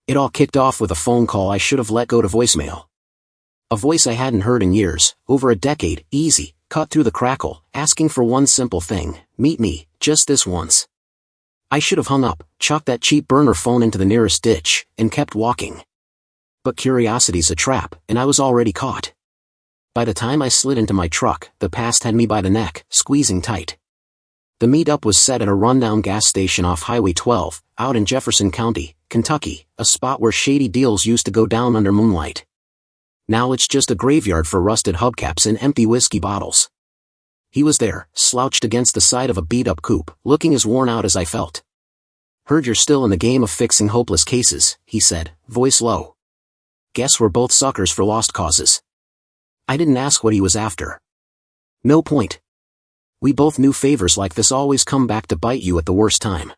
It all kicked off with a phone call I should have let go to voicemail. A voice I hadn't heard in years, over a decade, easy, cut through the crackle, asking for one simple thing: meet me, just this once. I should have hung up, chucked that cheap burner phone into the nearest ditch, and kept walking. But curiosity's a trap, and I was already caught. By the time I slid into my truck, the past had me by the neck, squeezing tight. The meetup was set at a rundown gas station off Highway 12, out in Jefferson County, Kentucky, a spot where shady deals used to go down under moonlight. Now it's just a graveyard for rusted hubcaps and empty whiskey bottles. He was there, slouched against the side of a beat-up coupe, looking as worn out as I felt. "Heard you're still in the game of fixing hopeless cases," he said, voice low. "Guess we're both suckers for lost causes." I didn't ask what he was after. No point. We both knew favors like this always come back to bite you at the worst time.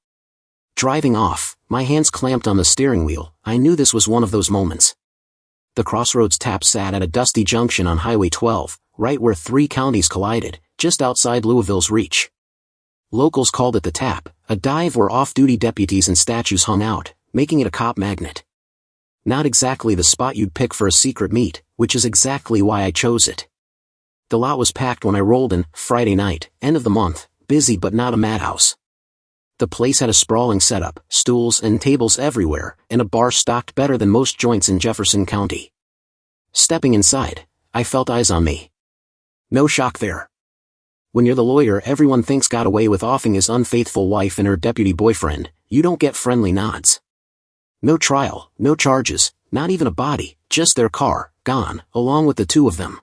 Driving off, my hands clamped on the steering wheel, I knew this was one of those moments. The crossroads tap sat at a dusty junction on Highway 12, right where 3 counties collided, just outside Louisville's reach. Locals called it the tap, a dive where off-duty deputies and statues hung out, making it a cop magnet. Not exactly the spot you'd pick for a secret meet, which is exactly why I chose it. The lot was packed when I rolled in, Friday night, end of the month, busy but not a madhouse. The place had a sprawling setup, stools and tables everywhere, and a bar stocked better than most joints in Jefferson County. Stepping inside, I felt eyes on me. No shock there. When you're the lawyer everyone thinks got away with offing his unfaithful wife and her deputy boyfriend, you don't get friendly nods. No trial, no charges, not even a body, just their car, gone, along with the 2 of them.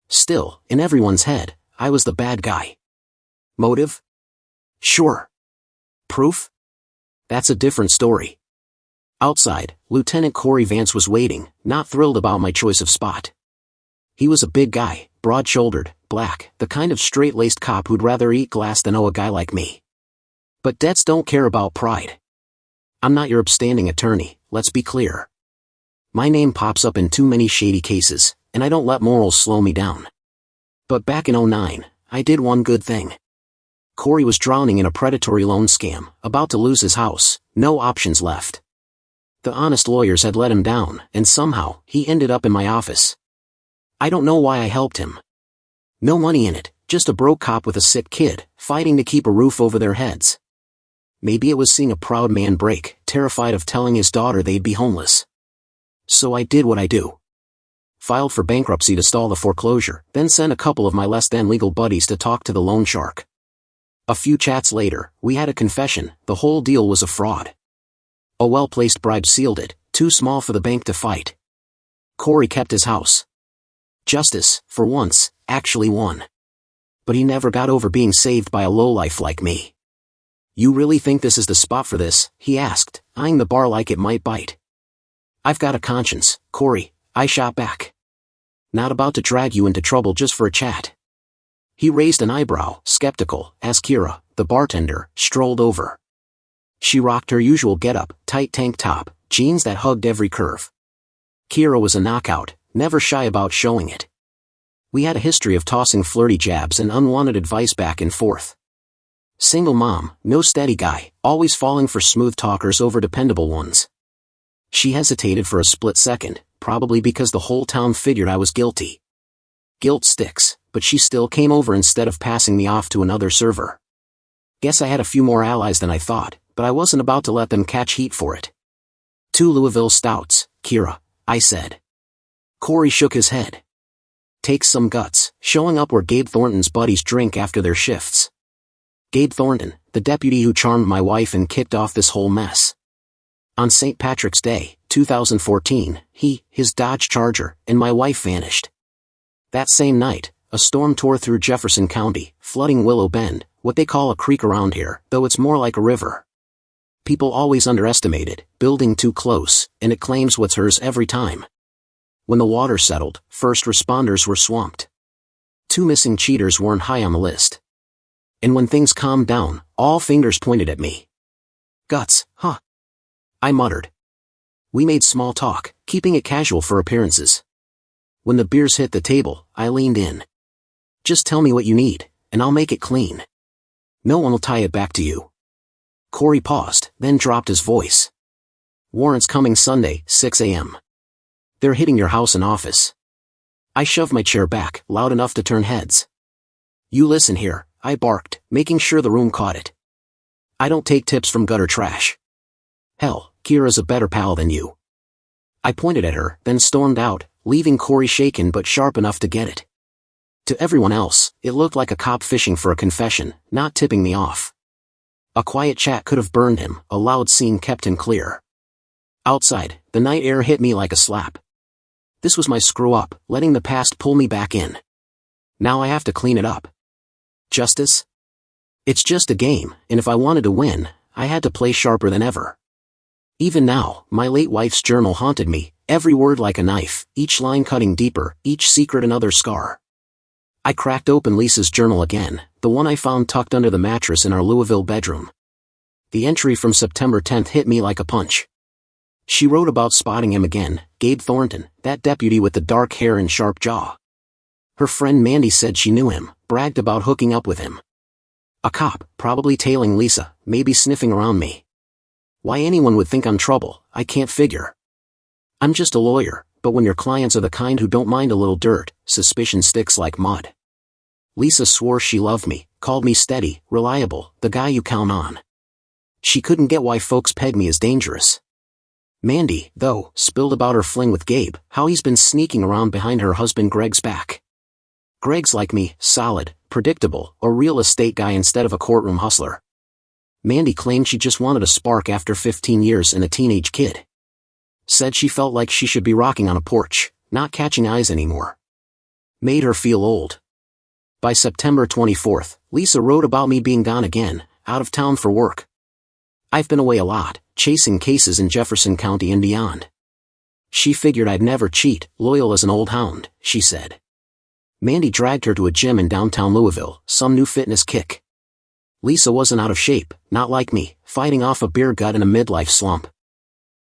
Still, in everyone's head, I was the bad guy. Motive? Sure. Proof? That's a different story. Outside, Lieutenant Corey Vance was waiting, not thrilled about my choice of spot. He was a big guy, broad-shouldered, black, the kind of straight-laced cop who'd rather eat glass than owe a guy like me. But debts don't care about pride. I'm not your upstanding attorney, let's be clear. My name pops up in too many shady cases, and I don't let morals slow me down. But back in '09, I did one good thing. Corey was drowning in a predatory loan scam, about to lose his house, no options left. The honest lawyers had let him down, and somehow, he ended up in my office. I don't know why I helped him. No money in it, just a broke cop with a sick kid, fighting to keep a roof over their heads. Maybe it was seeing a proud man break, terrified of telling his daughter they'd be homeless. So I did what I do. Filed for bankruptcy to stall the foreclosure, then sent a couple of my less-than-legal buddies to talk to the loan shark. A few chats later, we had a confession: the whole deal was a fraud. A well-placed bribe sealed it, too small for the bank to fight. Corey kept his house. Justice, for once, actually won. But he never got over being saved by a lowlife like me. "You really think this is the spot for this?" he asked, eyeing the bar like it might bite. "I've got a conscience, Corey," I shot back. "Not about to drag you into trouble just for a chat." He raised an eyebrow, skeptical, as Kira, the bartender, strolled over. She rocked her usual getup, tight tank top, jeans that hugged every curve. Kira was a knockout, never shy about showing it. We had a history of tossing flirty jabs and unwanted advice back and forth. Single mom, no steady guy, always falling for smooth talkers over dependable ones. She hesitated for a split second, probably because the whole town figured I was guilty. Guilt sticks, but she still came over instead of passing me off to another server. Guess I had a few more allies than I thought, but I wasn't about to let them catch heat for it. 2 Louisville stouts, Kira, I said. Corey shook his head. Takes some guts, showing up where Gabe Thornton's buddies drink after their shifts. Gabe Thornton, the deputy who charmed my wife and kicked off this whole mess. On St. Patrick's Day, 2014, his Dodge Charger, and my wife vanished. That same night, a storm tore through Jefferson County, flooding Willow Bend, what they call a creek around here, though it's more like a river. People always underestimate it, building too close, and it claims what's hers every time. When the water settled, first responders were swamped. 2 missing cheaters weren't high on the list. And when things calmed down, all fingers pointed at me. Guts, huh? I muttered. We made small talk, keeping it casual for appearances. When the beers hit the table, I leaned in. Just tell me what you need, and I'll make it clean. No one will tie it back to you. Corey paused, then dropped his voice. Warrants coming Sunday, 6 a.m. They're hitting your house and office. I shoved my chair back, loud enough to turn heads. You listen here, I barked, making sure the room caught it. I don't take tips from gutter trash. Hell, Kira's a better pal than you. I pointed at her, then stormed out, leaving Corey shaken but sharp enough to get it. To everyone else, it looked like a cop fishing for a confession, not tipping me off. A quiet chat could have burned him, a loud scene kept him clear. Outside, the night air hit me like a slap. This was my screw-up, letting the past pull me back in. Now I have to clean it up. Justice? It's just a game, and if I wanted to win, I had to play sharper than ever. Even now, my late wife's journal haunted me, every word like a knife, each line cutting deeper, each secret another scar. I cracked open Lisa's journal again, the one I found tucked under the mattress in our Louisville bedroom. The entry from September 10th hit me like a punch. She wrote about spotting him again, Gabe Thornton, that deputy with the dark hair and sharp jaw. Her friend Mandy said she knew him, bragged about hooking up with him. A cop, probably tailing Lisa, maybe sniffing around me. Why anyone would think I'm trouble, I can't figure. I'm just a lawyer, but when your clients are the kind who don't mind a little dirt, suspicion sticks like mud. Lisa swore she loved me, called me steady, reliable, the guy you count on. She couldn't get why folks peg me as dangerous. Mandy, though, spilled about her fling with Gabe, how he's been sneaking around behind her husband Greg's back. Greg's like me, solid, predictable, a real estate guy instead of a courtroom hustler. Mandy claimed she just wanted a spark after 15 years and a teenage kid. Said she felt like she should be rocking on a porch, not catching eyes anymore. Made her feel old. By September 24th, Lisa wrote about me being gone again, out of town for work. I've been away a lot, chasing cases in Jefferson County and beyond. She figured I'd never cheat, loyal as an old hound, she said. Mandy dragged her to a gym in downtown Louisville, some new fitness kick. Lisa wasn't out of shape, not like me, fighting off a beer gut in a midlife slump.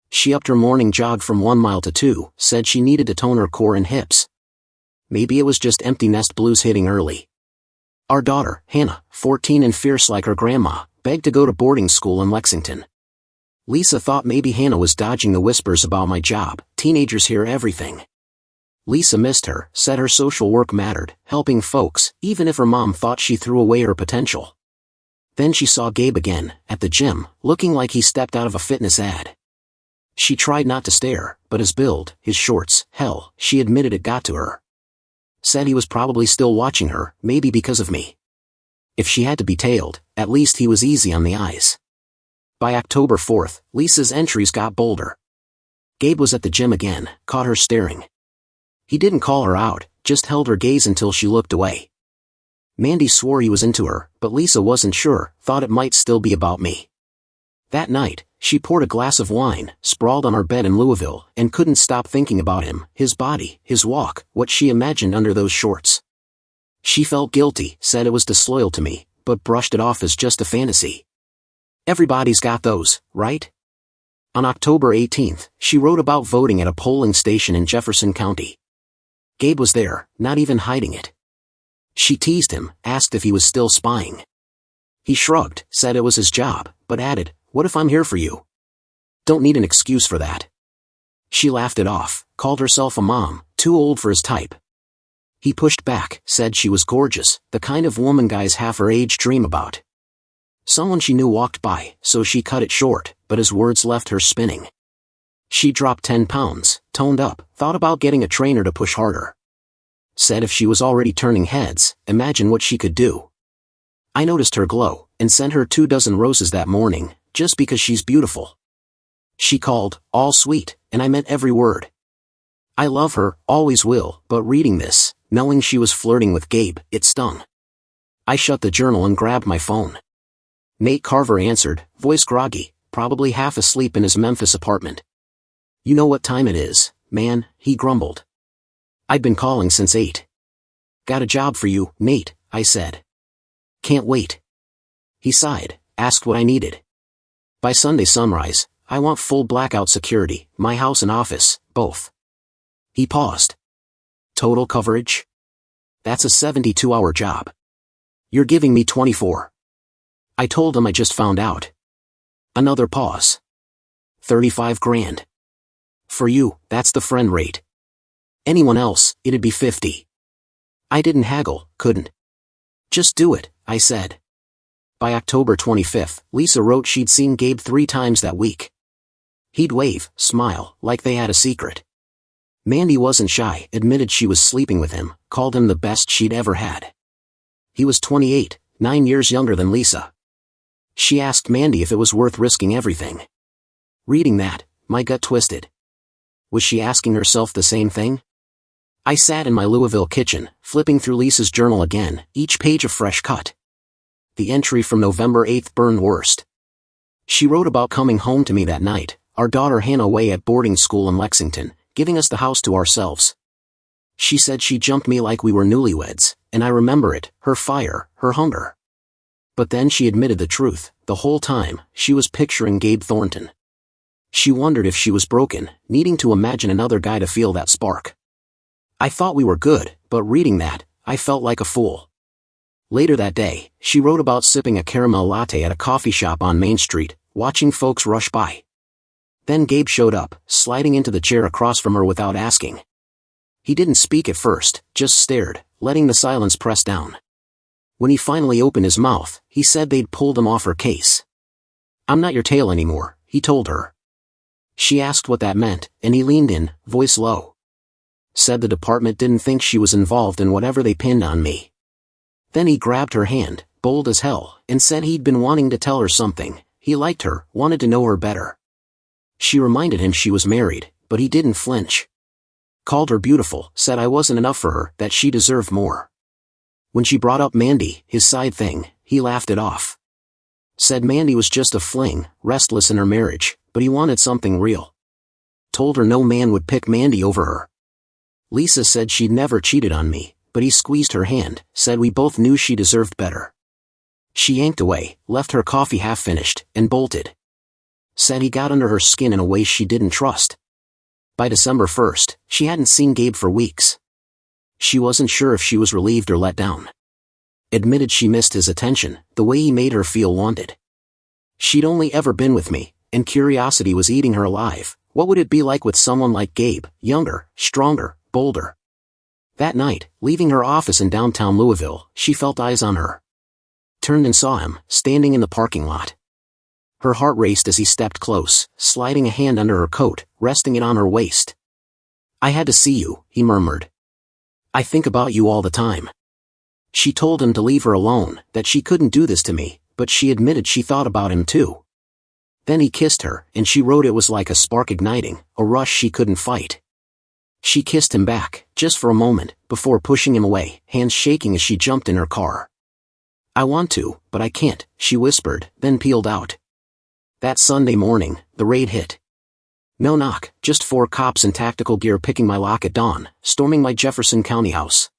She upped her morning jog from 1 mile to 2, said she needed to tone her core and hips. Maybe it was just empty nest blues hitting early. Our daughter, Hannah, 14 and fierce like her grandma, begged to go to boarding school in Lexington. Lisa thought maybe Hannah was dodging the whispers about my job, teenagers hear everything. Lisa missed her, said her social work mattered, helping folks, even if her mom thought she threw away her potential. Then she saw Gabe again, at the gym, looking like he stepped out of a fitness ad. She tried not to stare, but his build, his shorts, hell, she admitted it got to her. Said he was probably still watching her, maybe because of me. If she had to be tailed, at least he was easy on the eyes. By October 4th, Lisa's entries got bolder. Gabe was at the gym again, caught her staring. He didn't call her out, just held her gaze until she looked away. Mandy swore he was into her, but Lisa wasn't sure, thought it might still be about me. That night, she poured a glass of wine, sprawled on our bed in Louisville, and couldn't stop thinking about him, his body, his walk, what she imagined under those shorts. She felt guilty, said it was disloyal to me, but brushed it off as just a fantasy. Everybody's got those, right? On October 18th, she wrote about voting at a polling station in Jefferson County. Gabe was there, not even hiding it. She teased him, asked if he was still spying. He shrugged, said it was his job, but added, "What if I'm here for you? Don't need an excuse for that." She laughed it off, called herself a mom, too old for his type. He pushed back, said she was gorgeous, the kind of woman guys half her age dream about. Someone she knew walked by, so she cut it short, but his words left her spinning. She dropped 10 pounds, toned up, thought about getting a trainer to push harder. Said if she was already turning heads, imagine what she could do. I noticed her glow, and sent her 24 roses that morning, just because she's beautiful. She called, all sweet, and I meant every word. I love her, always will, but reading this, knowing she was flirting with Gabe, it stung. I shut the journal and grabbed my phone. Nate Carver answered, voice groggy, probably half asleep in his Memphis apartment. "You know what time it is, man," he grumbled. "I'd been calling since 8. "Got a job for you, Nate," I said. "Can't wait." He sighed, asked what I needed. "By Sunday sunrise, I want full blackout security, my house and office, both." He paused. "Total coverage?" "That's a 72-hour job. You're giving me 24. I told him I just found out." Another pause. $35 grand. For you, that's the friend rate. Anyone else, it'd be 50. I didn't haggle, couldn't. Just do it, I said. By October 25th, Lisa wrote she'd seen Gabe 3 times that week. He'd wave, smile, like they had a secret. Mandy wasn't shy, admitted she was sleeping with him, called him the best she'd ever had. He was 28, 9 years younger than Lisa. She asked Mandy if it was worth risking everything. Reading that, my gut twisted. Was she asking herself the same thing? I sat in my Louisville kitchen, flipping through Lisa's journal again, each page a fresh cut. The entry from November 8th burned worst. She wrote about coming home to me that night, our daughter Hannah away at boarding school in Lexington, giving us the house to ourselves. She said she jumped me like we were newlyweds, and I remember it, her fire, her hunger. But then she admitted the truth, the whole time, she was picturing Gabe Thornton. She wondered if she was broken, needing to imagine another guy to feel that spark. I thought we were good, but reading that, I felt like a fool. Later that day, she wrote about sipping a caramel latte at a coffee shop on Main Street, watching folks rush by. Then Gabe showed up, sliding into the chair across from her without asking. He didn't speak at first, just stared, letting the silence press down. When he finally opened his mouth, he said they'd pulled him off her case. "I'm not your tail anymore," he told her. She asked what that meant, and he leaned in, voice low. Said the department didn't think she was involved in whatever they pinned on me. Then he grabbed her hand, bold as hell, and said he'd been wanting to tell her something. He liked her, wanted to know her better. She reminded him she was married, but he didn't flinch. Called her beautiful, said I wasn't enough for her, that she deserved more. When she brought up Mandy, his side thing, he laughed it off. Said Mandy was just a fling, restless in her marriage, but he wanted something real. Told her no man would pick Mandy over her. Lisa said she'd never cheated on me, but he squeezed her hand, said we both knew she deserved better. She yanked away, left her coffee half-finished, and bolted. Said he got under her skin in a way she didn't trust. By December 1st, she hadn't seen Gabe for weeks. She wasn't sure if she was relieved or let down. Admitted she missed his attention, the way he made her feel wanted. She'd only ever been with me, and curiosity was eating her alive. What would it be like with someone like Gabe, younger, stronger, bolder? That night, leaving her office in downtown Louisville, she felt eyes on her. Turned and saw him, standing in the parking lot. Her heart raced as he stepped close, sliding a hand under her coat, resting it on her waist. "I had to see you," he murmured. "I think about you all the time." She told him to leave her alone, that she couldn't do this to me, but she admitted she thought about him too. Then he kissed her, and she wrote it was like a spark igniting, a rush she couldn't fight. She kissed him back, just for a moment, before pushing him away, hands shaking as she jumped in her car. "I want to, but I can't," she whispered, then peeled out. That Sunday morning, the raid hit. No knock, just 4 cops in tactical gear picking my lock at dawn, storming my Jefferson County house.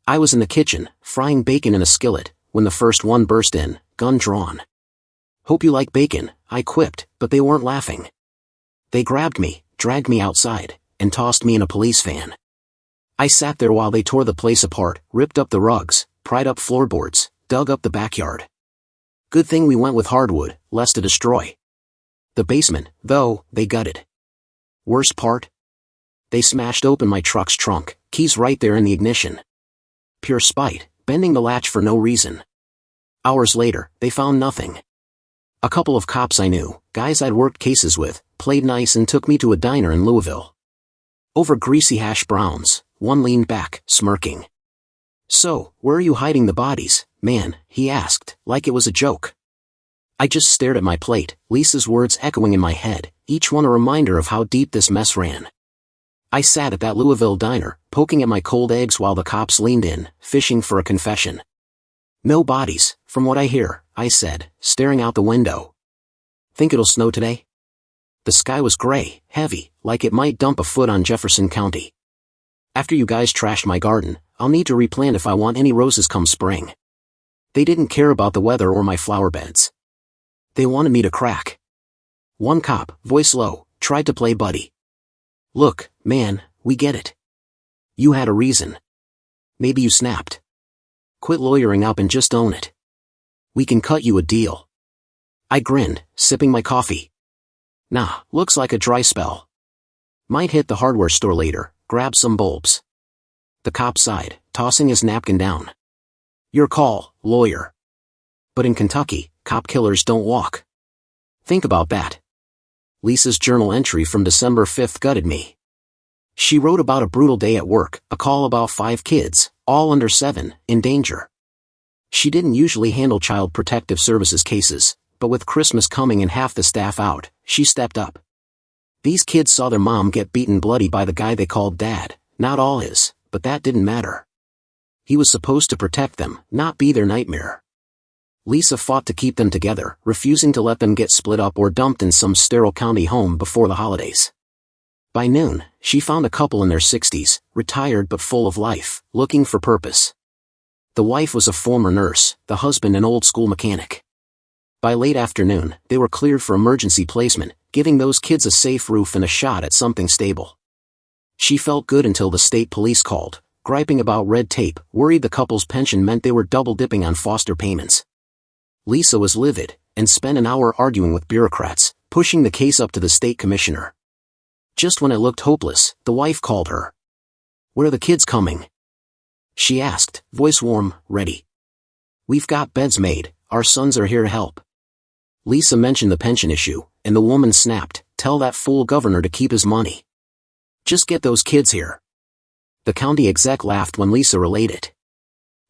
I was in the kitchen, frying bacon in a skillet, when the first one burst in, gun drawn. "Hope you like bacon," I quipped, but they weren't laughing. They grabbed me, dragged me outside, and tossed me in a police van. I sat there while they tore the place apart, ripped up the rugs, pried up floorboards, dug up the backyard. Good thing we went with hardwood, less to destroy. The basement, though, they gutted. Worst part? They smashed open my truck's trunk, keys right there in the ignition. Pure spite, bending the latch for no reason. Hours later, they found nothing. A couple of cops I knew, guys I'd worked cases with, played nice and took me to a diner in Louisville. Over greasy hash browns, one leaned back, smirking. "So, where are you hiding the bodies, man?" he asked, like it was a joke. I just stared at my plate, Lisa's words echoing in my head, each one a reminder of how deep this mess ran. I sat at that Louisville diner, poking at my cold eggs while the cops leaned in, fishing for a confession. "No bodies, from what I hear," I said, staring out the window. "Think it'll snow today?" The sky was gray, heavy, like it might dump a foot on Jefferson County. "After you guys trashed my garden, I'll need to replant if I want any roses come spring." They didn't care about the weather or my flower beds. They wanted me to crack. One cop, voice low, tried to play buddy. "Look, man, we get it. You had a reason. Maybe you snapped. Quit lawyering up and just own it. We can cut you a deal." I grinned, sipping my coffee. Nah, looks like a dry spell. Might hit the hardware store later, grab some bulbs. The cop sighed, tossing his napkin down. Your call, lawyer. But in Kentucky, cop killers don't walk. Think about that. Lisa's journal entry from December 5th gutted me. She wrote about a brutal day at work, a call about 5 kids, all under 7, in danger. She didn't usually handle Child Protective Services cases, but with Christmas coming and half the staff out, she stepped up. These kids saw their mom get beaten bloody by the guy they called Dad, not all his, but that didn't matter. He was supposed to protect them, not be their nightmare. Lisa fought to keep them together, refusing to let them get split up or dumped in some sterile county home before the holidays. By noon, she found a couple in their 60s, retired but full of life, looking for purpose. The wife was a former nurse, the husband an old-school mechanic. By late afternoon, they were cleared for emergency placement, giving those kids a safe roof and a shot at something stable. She felt good until the state police called, griping about red tape, worried the couple's pension meant they were double-dipping on foster payments. Lisa was livid, and spent an hour arguing with bureaucrats, pushing the case up to the state commissioner. Just when it looked hopeless, the wife called her. Where are the kids coming? She asked, voice warm, ready. We've got beds made, our sons are here to help. Lisa mentioned the pension issue, and the woman snapped, tell that fool governor to keep his money. Just get those kids here. The county exec laughed when Lisa relayed it.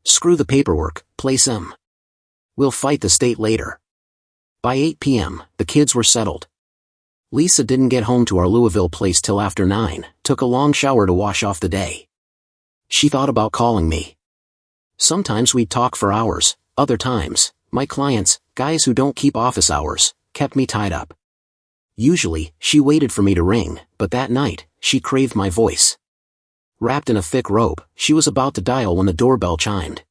Screw the paperwork, place them. We'll fight the state later. By 8 p.m., the kids were settled. Lisa didn't get home to our Louisville place till after 9, took a long shower to wash off the day. She thought about calling me. Sometimes we'd talk for hours, other times, my clients, guys who don't keep office hours, kept me tied up. Usually, she waited for me to ring, but that night, she craved my voice. Wrapped in a thick robe, she was about to dial when the doorbell chimed.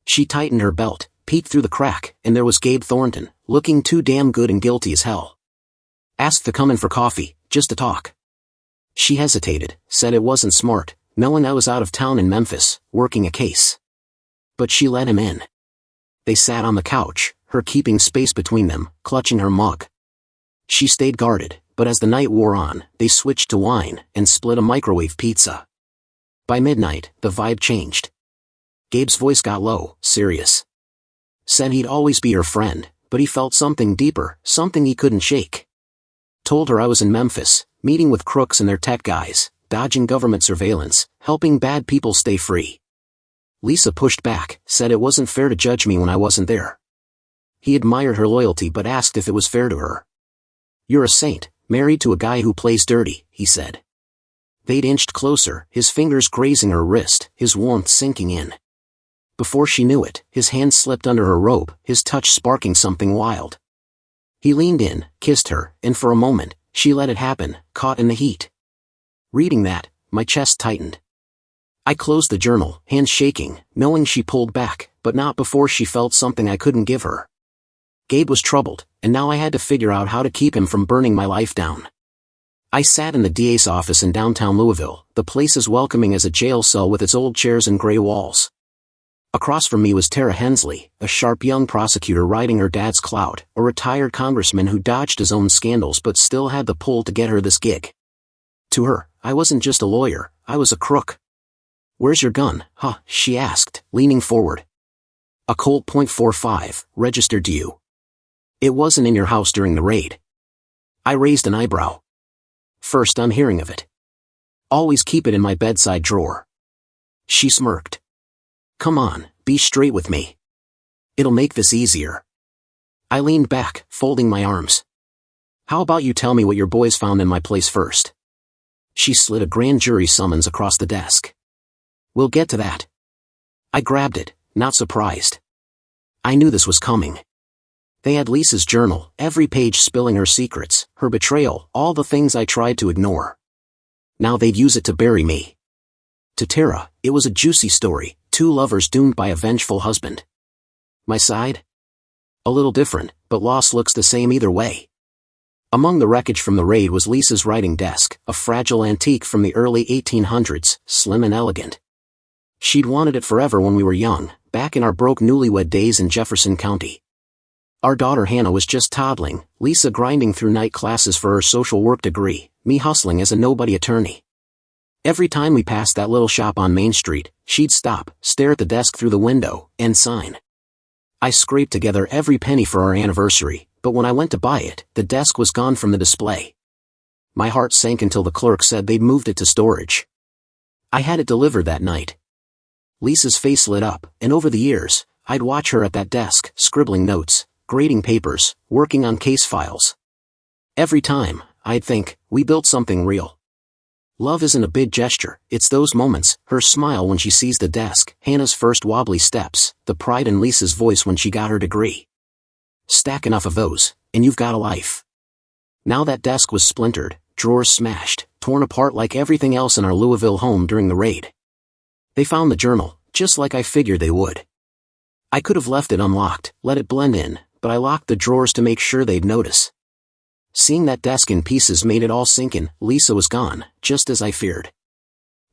She tightened her belt, peeked through the crack, and there was Gabe Thornton, looking too damn good and guilty as hell. Asked to come in for coffee, just to talk. She hesitated, said it wasn't smart, knowing I was out of town in Memphis, working a case. But she let him in. They sat on the couch, her keeping space between them, clutching her mug. She stayed guarded, but as the night wore on, they switched to wine, and split a microwave pizza. By midnight, the vibe changed. Gabe's voice got low, serious. Said he'd always be her friend, but he felt something deeper, something he couldn't shake. Told her I was in Memphis, meeting with crooks and their tech guys, dodging government surveillance, helping bad people stay free. Lisa pushed back, said it wasn't fair to judge me when I wasn't there. He admired her loyalty but asked if it was fair to her. You're a saint, married to a guy who plays dirty, he said. They'd inched closer, his fingers grazing her wrist, his warmth sinking in. Before she knew it, his hand slipped under her robe, his touch sparking something wild. He leaned in, kissed her, and for a moment, she let it happen, caught in the heat. Reading that, my chest tightened. I closed the journal, hands shaking, knowing she pulled back, but not before she felt something I couldn't give her. Gabe was troubled, and now I had to figure out how to keep him from burning my life down. I sat in the DA's office in downtown Louisville, the place as welcoming as a jail cell with its old chairs and gray walls. Across from me was Tara Hensley, a sharp young prosecutor riding her dad's clout, a retired congressman who dodged his own scandals but still had the pull to get her this gig. To her, I wasn't just a lawyer, I was a crook. Where's your gun, huh? She asked, leaning forward. A Colt .45, registered to you. It wasn't in your house during the raid. I raised an eyebrow. First I'm hearing of it. Always keep it in my bedside drawer. She smirked. Come on, be straight with me. It'll make this easier. I leaned back, folding my arms. How about you tell me what your boys found in my place first? She slid a grand jury summons across the desk. We'll get to that. I grabbed it, not surprised. I knew this was coming. They had Lisa's journal, every page spilling her secrets, her betrayal, all the things I tried to ignore. Now they'd use it to bury me. To Tara, it was a juicy story, 2 lovers doomed by a vengeful husband. My side? A little different, but loss looks the same either way. Among the wreckage from the raid was Lisa's writing desk, a fragile antique from the early 1800s, slim and elegant. She'd wanted it forever when we were young, back in our broke newlywed days in Jefferson County. Our daughter Hannah was just toddling, Lisa grinding through night classes for her social work degree, me hustling as a nobody attorney. Every time we passed that little shop on Main Street, she'd stop, stare at the desk through the window, and sign. I scraped together every penny for our anniversary, but when I went to buy it, the desk was gone from the display. My heart sank until the clerk said they'd moved it to storage. I had it delivered that night. Lisa's face lit up, and over the years, I'd watch her at that desk, scribbling notes, grading papers, working on case files. Every time, I'd think, we built something real. Love isn't a big gesture, it's those moments, her smile when she sees the desk, Hannah's first wobbly steps, the pride in Lisa's voice when she got her degree. Stack enough of those, and you've got a life. Now that desk was splintered, drawers smashed, torn apart like everything else in our Louisville home during the raid. They found the journal, just like I figured they would. I could have left it unlocked, let it blend in, but I locked the drawers to make sure they'd notice. Seeing that desk in pieces made it all sink in. Lisa was gone, just as I feared.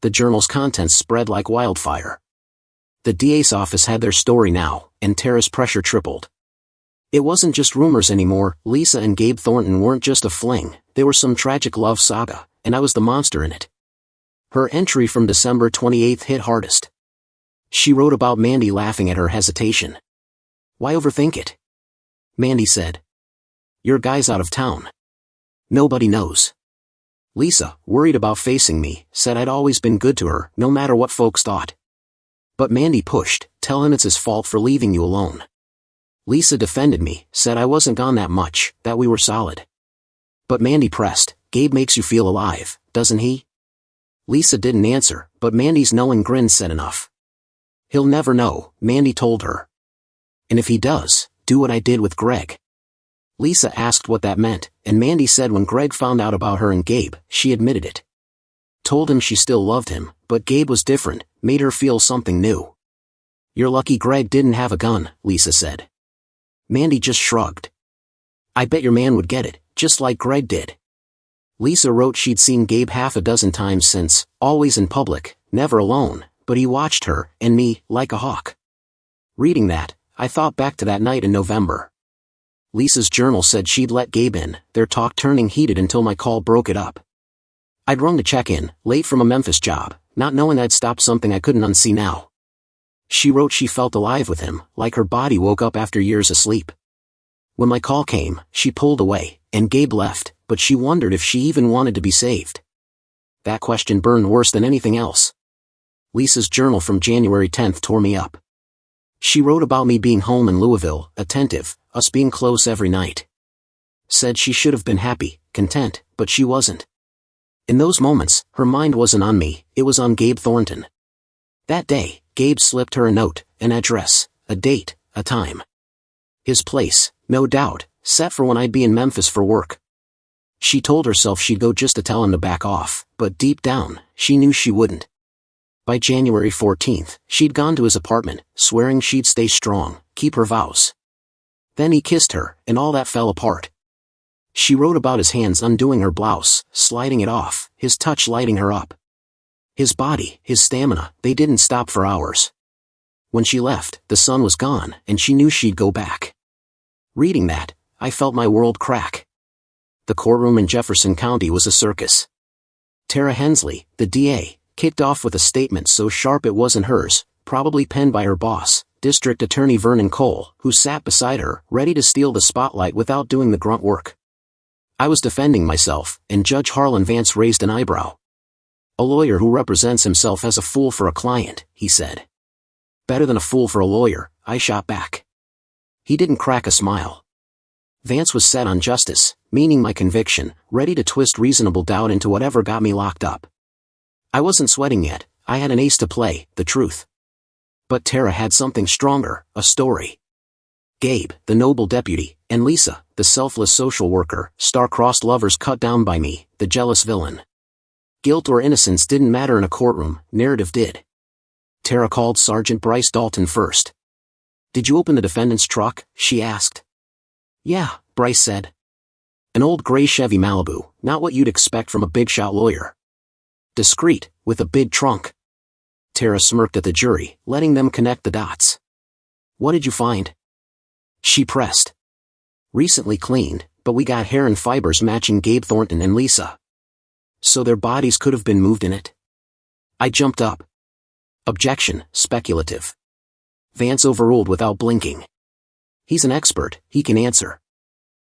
The journal's contents spread like wildfire. The DA's office had their story now, and Tara's pressure tripled. It wasn't just rumors anymore. Lisa and Gabe Thornton weren't just a fling, they were some tragic love saga, and I was the monster in it. Her entry from December 28th hit hardest. She wrote about Mandy laughing at her hesitation. Why overthink it? Mandy said. Your guy's out of town. Nobody knows. Lisa, worried about facing me, said I'd always been good to her, no matter what folks thought. But Mandy pushed, tell him it's his fault for leaving you alone. Lisa defended me, said I wasn't gone that much, that we were solid. But Mandy pressed, Gabe makes you feel alive, doesn't he? Lisa didn't answer, but Mandy's knowing grin said enough. He'll never know, Mandy told her. And if he does, do what I did with Greg. Lisa asked what that meant, and Mandy said when Greg found out about her and Gabe, she admitted it. Told him she still loved him, but Gabe was different, made her feel something new. You're lucky Greg didn't have a gun, Lisa said. Mandy just shrugged. I bet your man would get it, just like Greg did. Lisa wrote she'd seen Gabe half a dozen times since, always in public, never alone, but he watched her, and me, like a hawk. Reading that, I thought back to that night in November. Lisa's journal said she'd let Gabe in, their talk turning heated until my call broke it up. I'd rung to check in, late from a Memphis job, not knowing I'd stopped something I couldn't unsee now. She wrote she felt alive with him, like her body woke up after years asleep. When my call came, she pulled away, and Gabe left, but she wondered if she even wanted to be saved. That question burned worse than anything else. Lisa's journal from January 10th tore me up. She wrote about me being home in Louisville, attentive, us being close every night. Said she should have been happy, content, but she wasn't. In those moments, her mind wasn't on me, it was on Gabe Thornton. That day, Gabe slipped her a note, an address, a date, a time. His place, no doubt, set for when I'd be in Memphis for work. She told herself she'd go just to tell him to back off, but deep down, she knew she wouldn't. By January 14th, she'd gone to his apartment, swearing she'd stay strong, keep her vows. Then he kissed her, and all that fell apart. She wrote about his hands undoing her blouse, sliding it off, his touch lighting her up. His body, his stamina, they didn't stop for hours. When she left, the sun was gone, and she knew she'd go back. Reading that, I felt my world crack. The courtroom in Jefferson County was a circus. Tara Hensley, the DA, kicked off with a statement so sharp it wasn't hers, probably penned by her boss, District Attorney Vernon Cole, who sat beside her, ready to steal the spotlight without doing the grunt work. I was defending myself, and Judge Harlan Vance raised an eyebrow. A lawyer who represents himself as a fool for a client, he said. Better than a fool for a lawyer, I shot back. He didn't crack a smile. Vance was set on justice, meaning my conviction, ready to twist reasonable doubt into whatever got me locked up. I wasn't sweating yet, I had an ace to play, the truth. But Tara had something stronger, a story. Gabe, the noble deputy, and Lisa, the selfless social worker, star-crossed lovers cut down by me, the jealous villain. Guilt or innocence didn't matter in a courtroom, narrative did. Tara called Sergeant Bryce Dalton first. Did you open the defendant's truck? She asked. Yeah, Bryce said. An old gray Chevy Malibu, not what you'd expect from a big-shot lawyer. Discreet, with a big trunk. Tara smirked at the jury, letting them connect the dots. What did you find? She pressed. Recently cleaned, but we got hair and fibers matching Gabe Thornton and Lisa. So their bodies could have been moved in it? I jumped up. Objection, speculative. Vance overruled without blinking. He's an expert, he can answer.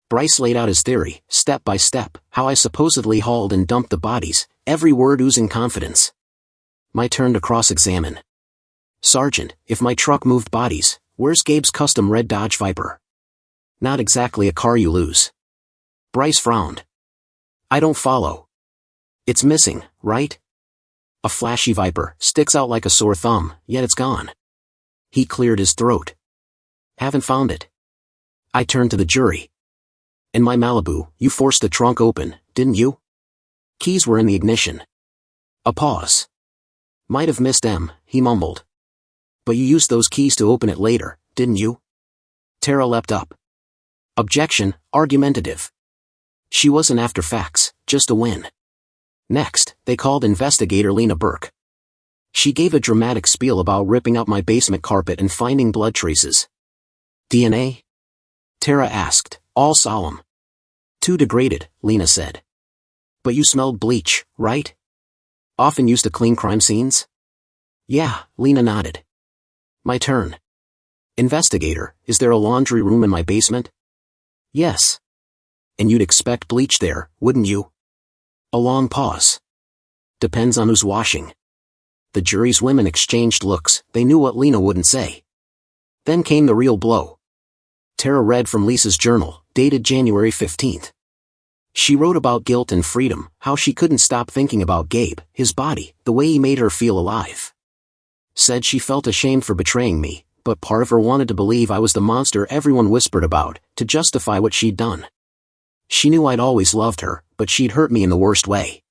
Bryce laid out his theory, step by step, how I supposedly hauled and dumped the bodies, every word oozing confidence. My turn to cross-examine. Sergeant, if my truck moved bodies, where's Gabe's custom red Dodge Viper? Not exactly a car you lose. Bryce frowned. I don't follow. It's missing, right? A flashy Viper, sticks out like a sore thumb, yet it's gone. He cleared his throat. Haven't found it. I turned to the jury. In my Malibu, you forced the trunk open, didn't you? Keys were in the ignition. A pause. Might have missed them, he mumbled. But you used those keys to open it later, didn't you? Tara leapt up. Objection, argumentative. She wasn't after facts, just a win. Next, they called investigator Lena Burke. She gave a dramatic spiel about ripping up my basement carpet and finding blood traces. DNA? Tara asked, all solemn. Too degraded, Lena said. But you smelled bleach, right? Often used to clean crime scenes? Yeah, Lena nodded. My turn. Investigator, is there a laundry room in my basement? Yes. And you'd expect bleach there, wouldn't you? A long pause. Depends on who's washing. The jury's women exchanged looks, they knew what Lena wouldn't say. Then came the real blow. Tara read from Lisa's journal, dated January 15th. She wrote about guilt and freedom, how she couldn't stop thinking about Gabe, his body, the way he made her feel alive. Said she felt ashamed for betraying me, but part of her wanted to believe I was the monster everyone whispered about, to justify what she'd done. She knew I'd always loved her, but she'd hurt me in the worst way.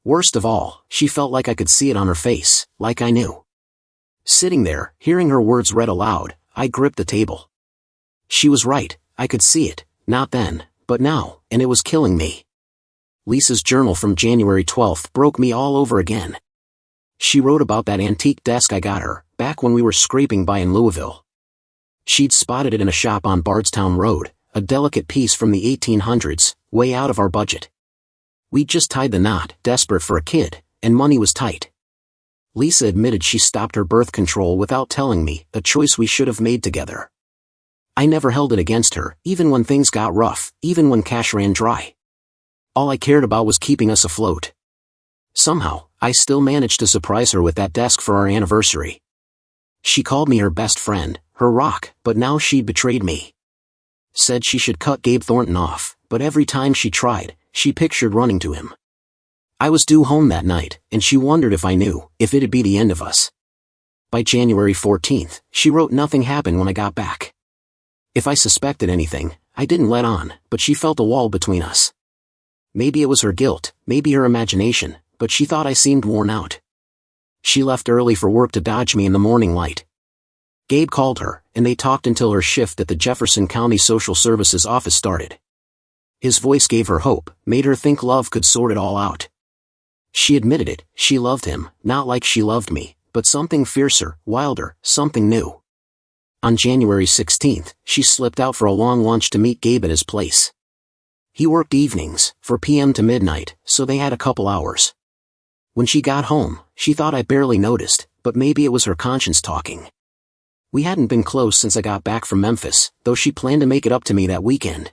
Worst of all, she felt like I could see it on her face, like I knew. Sitting there, hearing her words read aloud, I gripped the table. She was right, I could see it, not then, but now, and it was killing me. Lisa's journal from January 12th broke me all over again. She wrote about that antique desk I got her, back when we were scraping by in Louisville. She'd spotted it in a shop on Bardstown Road, a delicate piece from the 1800s, way out of our budget. We'd just tied the knot, desperate for a kid, and money was tight. Lisa admitted she stopped her birth control without telling me, a choice we should have made together. I never held it against her, even when things got rough, even when cash ran dry. All I cared about was keeping us afloat. Somehow, I still managed to surprise her with that desk for our anniversary. She called me her best friend, her rock, but now she'd betrayed me. Said she should cut Gabe Thornton off, but every time she tried, she pictured running to him. I was due home that night, and she wondered if I knew, if it'd be the end of us. By January 14th, she wrote nothing happened when I got back. If I suspected anything, I didn't let on, but she felt a wall between us. Maybe it was her guilt, maybe her imagination, but she thought I seemed worn out. She left early for work to dodge me in the morning light. Gabe called her, and they talked until her shift at the Jefferson County Social Services office started. His voice gave her hope, made her think love could sort it all out. She admitted it, she loved him, not like she loved me, but something fiercer, wilder, something new. On January 16th, she slipped out for a long lunch to meet Gabe at his place. He worked evenings, 4 p.m. to midnight, so they had a couple hours. When she got home, she thought I barely noticed, but maybe it was her conscience talking. We hadn't been close since I got back from Memphis, though she planned to make it up to me that weekend.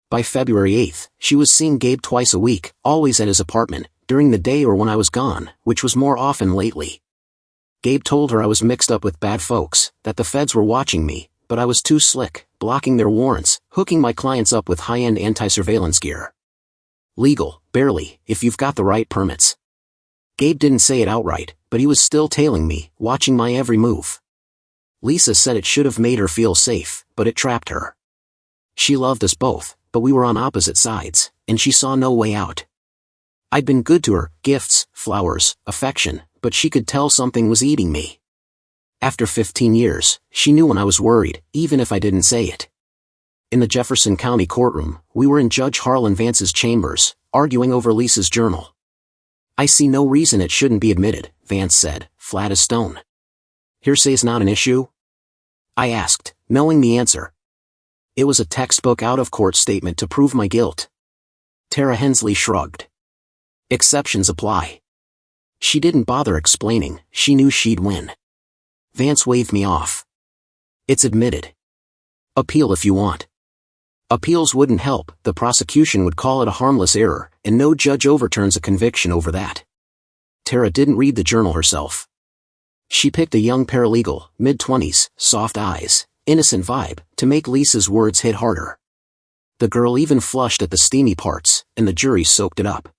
By February 8th, she was seeing Gabe twice a week, always at his apartment, during the day or when I was gone, which was more often lately. Gabe told her I was mixed up with bad folks, that the feds were watching me, but I was too slick, blocking their warrants, hooking my clients up with high-end anti-surveillance gear. Legal, barely, if you've got the right permits. Gabe didn't say it outright, but he was still tailing me, watching my every move. Lisa said it should have made her feel safe, but it trapped her. She loved us both, but we were on opposite sides, and she saw no way out. I'd been good to her, gifts, flowers, affection, but she could tell something was eating me. After 15 years, she knew when I was worried, even if I didn't say it. In the Jefferson County courtroom, we were in Judge Harlan Vance's chambers, arguing over Lisa's journal. I see no reason it shouldn't be admitted, Vance said, flat as stone. Hearsay's not an issue? I asked, knowing the answer. It was a textbook out-of-court statement to prove my guilt. Tara Hensley shrugged. Exceptions apply. She didn't bother explaining, she knew she'd win. Vance waved me off. It's admitted. Appeal if you want. Appeals wouldn't help, the prosecution would call it a harmless error, and no judge overturns a conviction over that. Tara didn't read the journal herself. She picked a young paralegal, mid-20s, soft eyes, innocent vibe, to make Lisa's words hit harder. The girl even flushed at the steamy parts, and the jury soaked it up.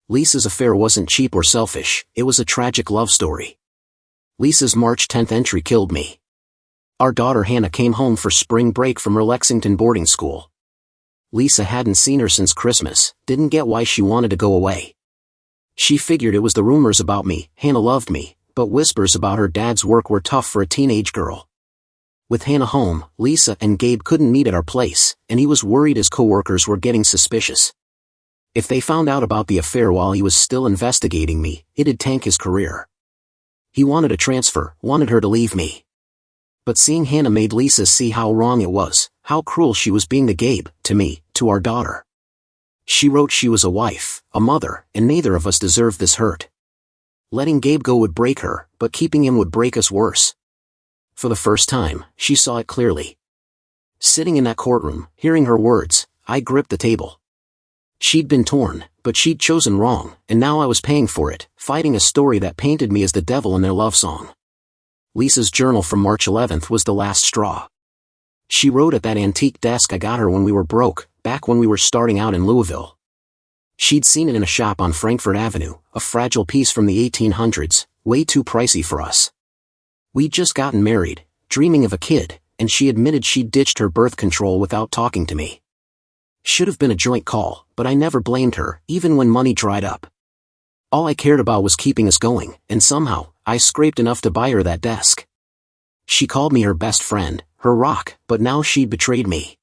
Lisa's affair wasn't cheap or selfish, it was a tragic love story. Lisa's March 10th entry killed me. Our daughter Hannah came home for spring break from her Lexington boarding school. Lisa hadn't seen her since Christmas, didn't get why she wanted to go away. She figured it was the rumors about me. Hannah loved me, but whispers about her dad's work were tough for a teenage girl. With Hannah home, Lisa and Gabe couldn't meet at our place, and he was worried his coworkers were getting suspicious. If they found out about the affair while he was still investigating me, it'd tank his career. He wanted a transfer, wanted her to leave me. But seeing Hannah made Lisa see how wrong it was, how cruel she was being to Gabe, to me, to our daughter. She wrote she was a wife, a mother, and neither of us deserved this hurt. Letting Gabe go would break her, but keeping him would break us worse. For the first time, she saw it clearly. Sitting in that courtroom, hearing her words, I gripped the table. She'd been torn, but she'd chosen wrong, and now I was paying for it, fighting a story that painted me as the devil in their love song. Lisa's journal from March 11th was the last straw. She wrote at that antique desk I got her when we were broke, back when we were starting out in Louisville. She'd seen it in a shop on Frankfort Avenue, a fragile piece from the 1800s, way too pricey for us. We'd just gotten married, dreaming of a kid, and she admitted she'd ditched her birth control without talking to me. Should have been a joint call, but I never blamed her, even when money dried up. All I cared about was keeping us going, and somehow, I scraped enough to buy her that desk. She called me her best friend, her rock, but now she'd betrayed me.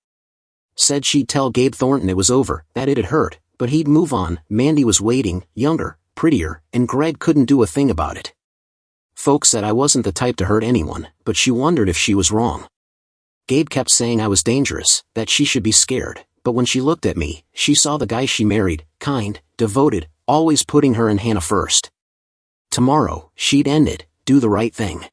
Said she'd tell Gabe Thornton it was over, that it had hurt, but he'd move on. Mandy was waiting, younger, prettier, and Greg couldn't do a thing about it. Folks said I wasn't the type to hurt anyone, but she wondered if she was wrong. Gabe kept saying I was dangerous, that she should be scared, but when she looked at me, she saw the guy she married, kind, devoted, always putting her and Hannah first. Tomorrow, she'd end it, do the right thing.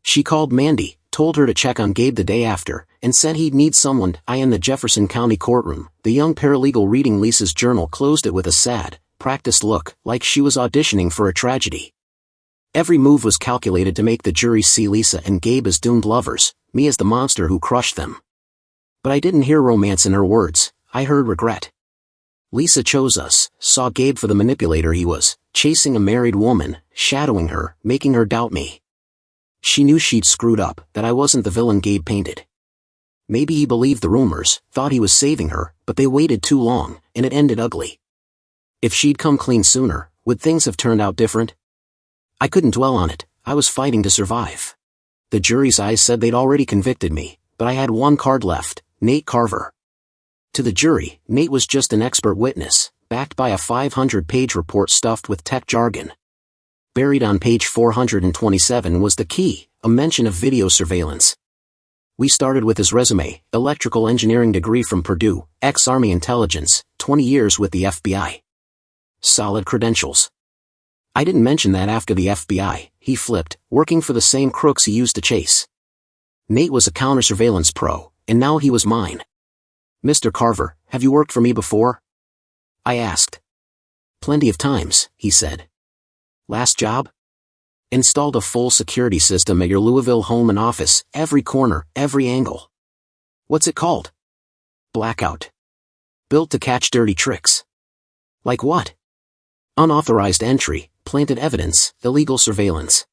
She called Mandy, told her to check on Gabe the day after, and said he'd need someone. I in the Jefferson County courtroom, the young paralegal reading Lisa's journal closed it with a sad, practiced look, like she was auditioning for a tragedy. Every move was calculated to make the jury see Lisa and Gabe as doomed lovers, me as the monster who crushed them. But I didn't hear romance in her words, I heard regret. Lisa chose us, saw Gabe for the manipulator he was, chasing a married woman, shadowing her, making her doubt me. She knew she'd screwed up, that I wasn't the villain Gabe painted. Maybe he believed the rumors, thought he was saving her, but they waited too long, and it ended ugly. If she'd come clean sooner, would things have turned out different? I couldn't dwell on it, I was fighting to survive. The jury's eyes said they'd already convicted me, but I had one card left, Nate Carver. To the jury, Nate was just an expert witness, backed by a 500-page report stuffed with tech jargon. Buried on page 427 was the key, a mention of video surveillance. We started with his resume, electrical engineering degree from Purdue, ex-Army intelligence, 20 years with the FBI. Solid credentials. I didn't mention that after the FBI, he flipped, working for the same crooks he used to chase. Nate was a counter-surveillance pro, and now he was mine. Mr. Carver, have you worked for me before? I asked. Plenty of times, he said. Last job? Installed a full security system at your Louisville home and office, every corner, every angle. What's it called? Blackout. Built to catch dirty tricks. Like what? Unauthorized entry, planted evidence, illegal surveillance.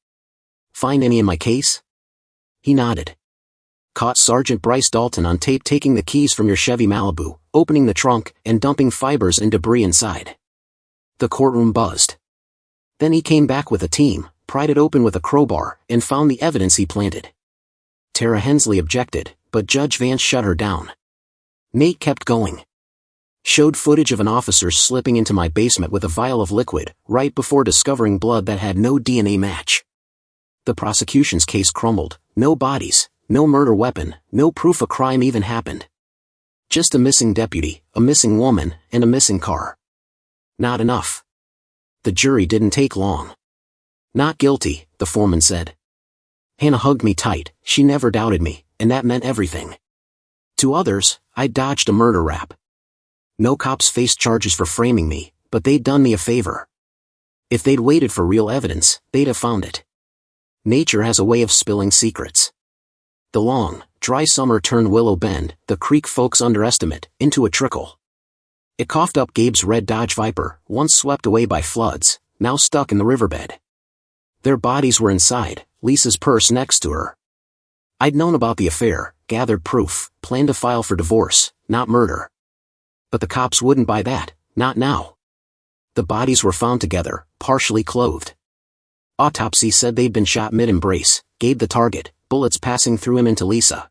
Find any in my case? He nodded. Caught Sergeant Bryce Dalton on tape taking the keys from your Chevy Malibu, opening the trunk, and dumping fibers and debris inside. The courtroom buzzed. Then he came back with a team, pried it open with a crowbar, and found the evidence he planted. Tara Hensley objected, but Judge Vance shut her down. Nate kept going. Showed footage of an officer slipping into my basement with a vial of liquid, right before discovering blood that had no DNA match. The prosecution's case crumbled, no bodies, No murder weapon, no proof a crime even happened. Just a missing deputy, a missing woman, and a missing car. Not enough. The jury didn't take long. Not guilty, the foreman said. Hannah hugged me tight, she never doubted me, and that meant everything. To others, I dodged a murder rap. No cops faced charges for framing me, but they'd done me a favor. If they'd waited for real evidence, they'd have found it. Nature has a way of spilling secrets. The long, dry summer turned Willow Bend, the creek folks underestimate, into a trickle. It coughed up Gabe's red Dodge Viper, once swept away by floods, now stuck in the riverbed. Their bodies were inside, Lisa's purse next to her. I'd known about the affair, gathered proof, planned to file for divorce, not murder. But the cops wouldn't buy that, not now. The bodies were found together, partially clothed. Autopsy said they'd been shot mid-embrace, Gabe the target, bullets passing through him into Lisa.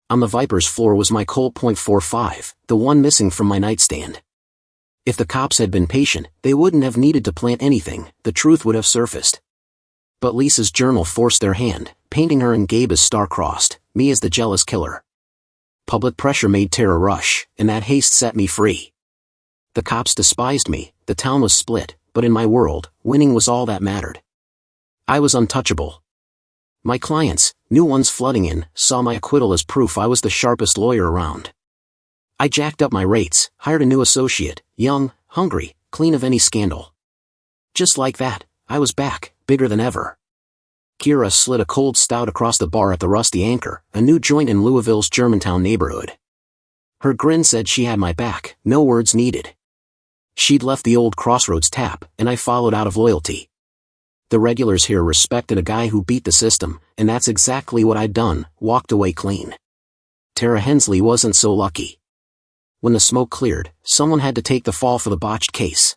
On the Viper's floor was my Colt .45, the one missing from my nightstand. If the cops had been patient, they wouldn't have needed to plant anything, the truth would have surfaced. But Lisa's journal forced their hand, painting her and Gabe as star-crossed, me as the jealous killer. Public pressure made Tara rush, and that haste set me free. The cops despised me, the town was split, but in my world, winning was all that mattered. I was untouchable. My clients, new ones flooding in, saw my acquittal as proof I was the sharpest lawyer around. I jacked up my rates, hired a new associate, young, hungry, clean of any scandal. Just like that, I was back, bigger than ever. Kira slid a cold stout across the bar at the Rusty Anchor, a new joint in Louisville's Germantown neighborhood. Her grin said she had my back, no words needed. She'd left the old Crossroads tap, and I followed out of loyalty. The regulars here respected a guy who beat the system, and that's exactly what I'd done, walked away clean. Tara Hensley wasn't so lucky. When the smoke cleared, someone had to take the fall for the botched case.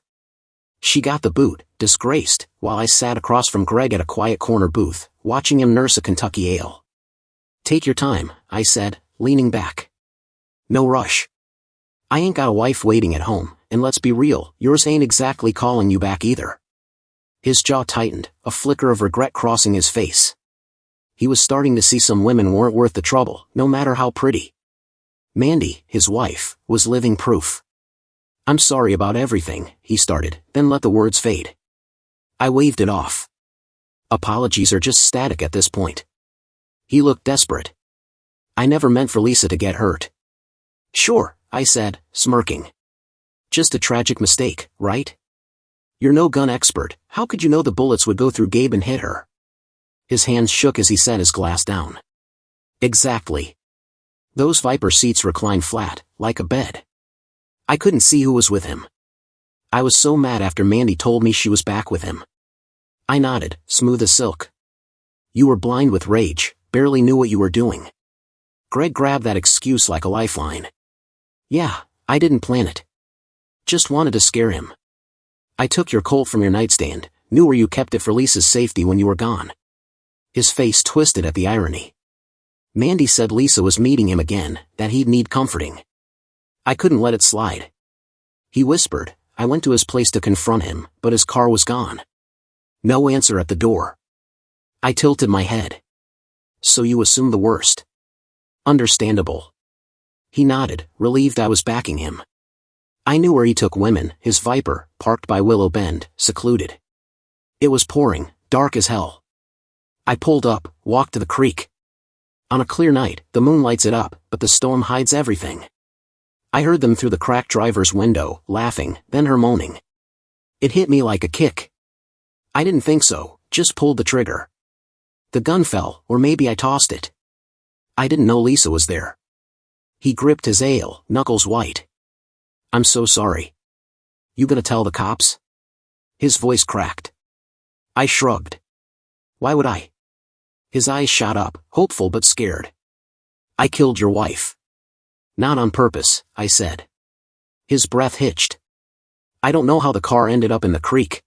She got the boot, disgraced, while I sat across from Greg at a quiet corner booth, watching him nurse a Kentucky ale. Take your time, I said, leaning back. No rush. I ain't got a wife waiting at home, and let's be real, yours ain't exactly calling you back either. His jaw tightened, a flicker of regret crossing his face. He was starting to see some women weren't worth the trouble, no matter how pretty. Mandy, his wife, was living proof. I'm sorry about everything, he started, then let the words fade. I waved it off. Apologies are just static at this point. He looked desperate. I never meant for Lisa to get hurt. Sure, I said, smirking. Just a tragic mistake, right? You're no gun expert, how could you know the bullets would go through Gabe and hit her? His hands shook as he set his glass down. Exactly. Those Viper seats reclined flat, like a bed. I couldn't see who was with him. I was so mad after Mandy told me she was back with him. I nodded, smooth as silk. You were blind with rage, barely knew what you were doing. Greg grabbed that excuse like a lifeline. Yeah, I didn't plan it. Just wanted to scare him. I took your Colt from your nightstand, knew where you kept it for Lisa's safety when you were gone. His face twisted at the irony. Mandy said Lisa was meeting him again, that he'd need comforting. I couldn't let it slide. He whispered. I went to his place to confront him, but his car was gone. No answer at the door. I tilted my head. So you assumed the worst. Understandable. He nodded, relieved I was backing him. I knew where he took women, his Viper, parked by Willow Bend, secluded. It was pouring, dark as hell. I pulled up, walked to the creek. On a clear night, the moon lights it up, but the storm hides everything. I heard them through the cracked driver's window, laughing, then her moaning. It hit me like a kick. I didn't think so, just pulled the trigger. The gun fell, or maybe I tossed it. I didn't know Lisa was there. He gripped his ale, knuckles white. I'm so sorry. You gonna tell the cops? His voice cracked. I shrugged. Why would I? His eyes shot up, hopeful but scared. I killed your wife. Not on purpose, I said. His breath hitched. I don't know how the car ended up in the creek.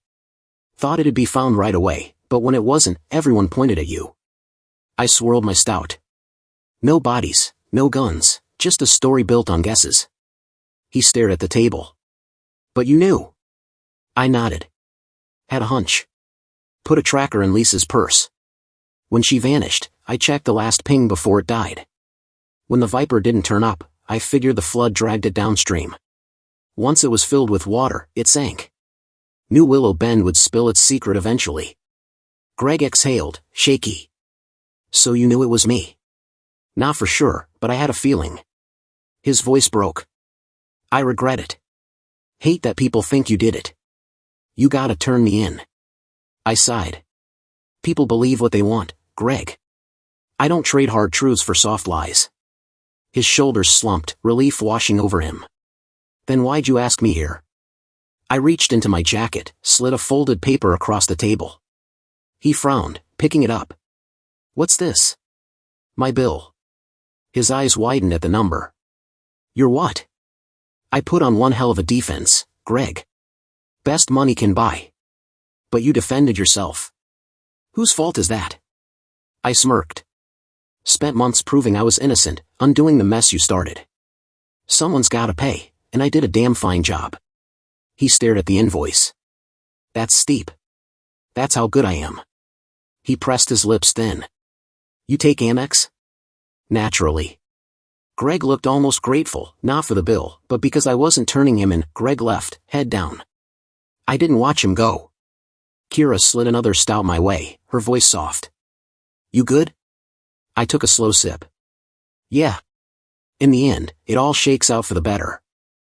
Thought it'd be found right away, but when it wasn't, everyone pointed at you. I swirled my stout. No bodies, no guns, just a story built on guesses. He stared at the table. But you knew. I nodded. Had a hunch. Put a tracker in Lisa's purse. When she vanished, I checked the last ping before it died. When the Viper didn't turn up, I figured the flood dragged it downstream. Once it was filled with water, it sank. Knew Willow Bend would spill its secret eventually. Greg exhaled, shaky. So you knew it was me? Not for sure, but I had a feeling. His voice broke. I regret it. Hate that people think you did it. You gotta turn me in. I sighed. People believe what they want, Greg. I don't trade hard truths for soft lies. His shoulders slumped, relief washing over him. Then why'd you ask me here? I reached into my jacket, slid a folded paper across the table. He frowned, picking it up. What's this? My bill. His eyes widened at the number. Your what? I put on one hell of a defense, Greg. Best money can buy. But you defended yourself. Whose fault is that? I smirked. Spent months proving I was innocent, undoing the mess you started. Someone's gotta pay, and I did a damn fine job. He stared at the invoice. That's steep. That's how good I am. He pressed his lips thin. You take Amex? Naturally. Greg looked almost grateful, not for the bill, but because I wasn't turning him in. Greg left, head down. I didn't watch him go. Kira slid another stout my way, her voice soft. You good? I took a slow sip. Yeah. In the end, it all shakes out for the better.